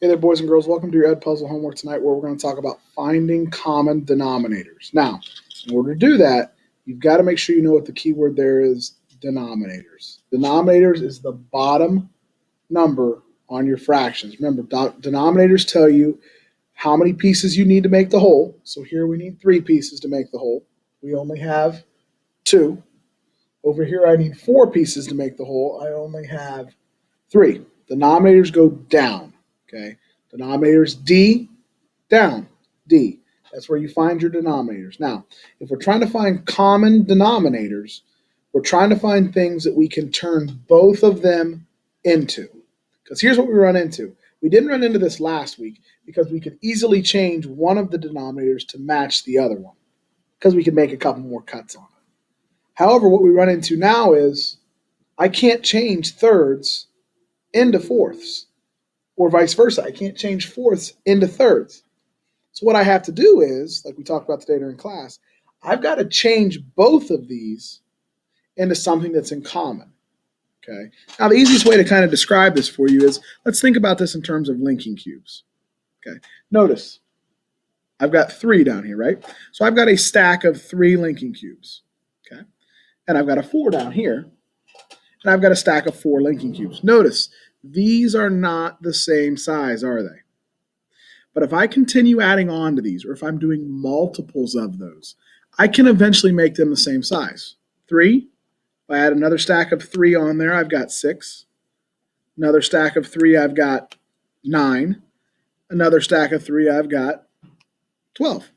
Hey there, boys and girls. Welcome to your Ed Puzzle homework tonight, where we're going to talk about finding common denominators. Now, in order to do that, you've got to make sure you know what the keyword there is, denominators. Denominators is the bottom number on your fractions. Remember, denominators tell you how many pieces you need to make the whole. So here we need 3 pieces to make the whole. We only have 2. Over here, I need 4 pieces to make the whole. I only have 3. Denominators go down. Okay, denominators D, down, D. That's where you find your denominators. Now, if we're trying to find common denominators, we're trying to find things that we can turn both of them into. Because here's what we run into. We didn't run into this last week because we could easily change one of the denominators to match the other one because we could make a couple more cuts on it. However, what we run into now is I can't change thirds into fourths, or vice versa. I can't change fourths into thirds. So what I have to do is, like we talked about today during class, I've got to change both of these into something that's in common. Okay. Now the easiest way to kind of describe this for you is, let's think about this in terms of linking cubes. Okay. Notice I've got 3 down here, right? So I've got a stack of 3 linking cubes. Okay. And I've got a 4 down here. And I've got a stack of 4 linking cubes. Notice these are not the same size, are they? But if I continue adding on to these, or if I'm doing multiples of those, I can eventually make them the same size. 3, if I add another stack of 3 on there, I've got 6. Another stack of 3, I've got 9. Another stack of 3, I've got 12.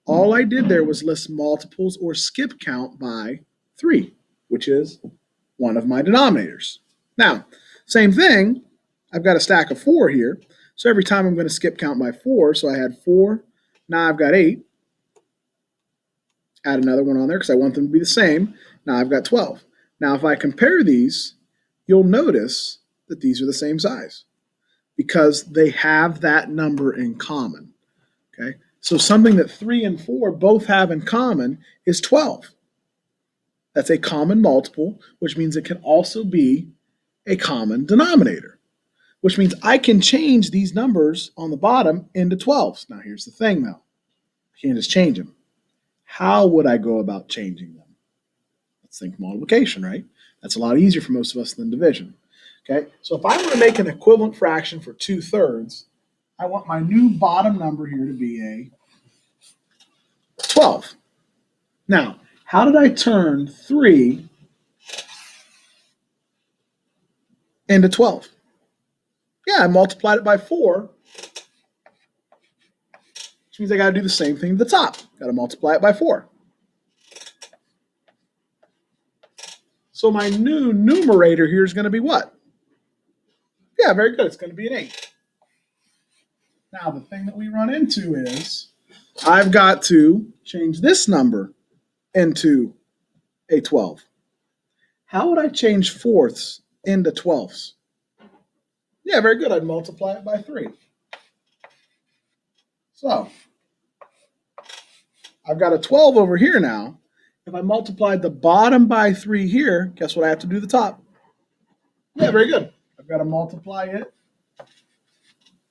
All I did there was list multiples or skip count by 3, which is one of my denominators. Now, same thing, I've got a stack of 4 here. So every time I'm going to skip count by 4. So I had 4. Now I've got 8. Add another one on there because I want them to be the same. Now I've got 12. Now if I compare these, you'll notice that these are the same size because they have that number in common. Okay? So something that 3 and 4 both have in common is 12. That's a common multiple, which means it can also be a common denominator, which means I can change these numbers on the bottom into 12s. Now here's the thing though. I can't just change them. How would I go about changing them? Let's think multiplication, right? That's a lot easier for most of us than division. Okay, so if I want to make an equivalent fraction for 2/3, I want my new bottom number here to be a 12. Now, how did I turn 3 into 12? Yeah, I multiplied it by 4, which means I got to do the same thing at the top. Got to multiply it by 4. So my new numerator here is going to be what? Yeah, very good. It's going to be an 8. Now, the thing that we run into is I've got to change this number into a 12. How would I change fourths into 12ths? Yeah, very good. I'd multiply it by 3. So I've got a 12 over here now. If I multiplied the bottom by 3 here, guess what I have to do the top? Yeah, very good. I've got to multiply it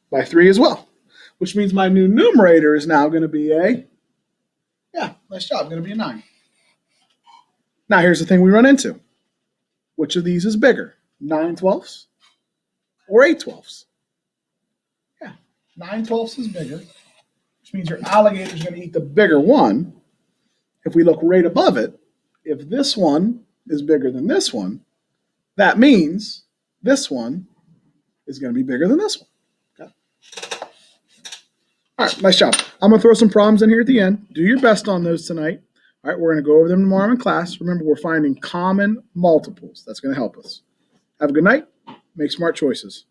by 3 as well, which means my new numerator is now going to be a, yeah, nice job, going to be a 9. Now here's the thing we run into. Which of these is bigger, 9/12 or 8/12? Yeah, 9/12 is bigger, which means your alligator is going to eat the bigger one. If we look right above it, if this one is bigger than this one, that means this one is going to be bigger than this one. Okay. All right, nice job. I'm going to throw some problems in here at the end. Do your best on those tonight. All right, we're going to go over them tomorrow in class. Remember, we're finding common multiples. That's going to help us. Have a good night. Make smart choices.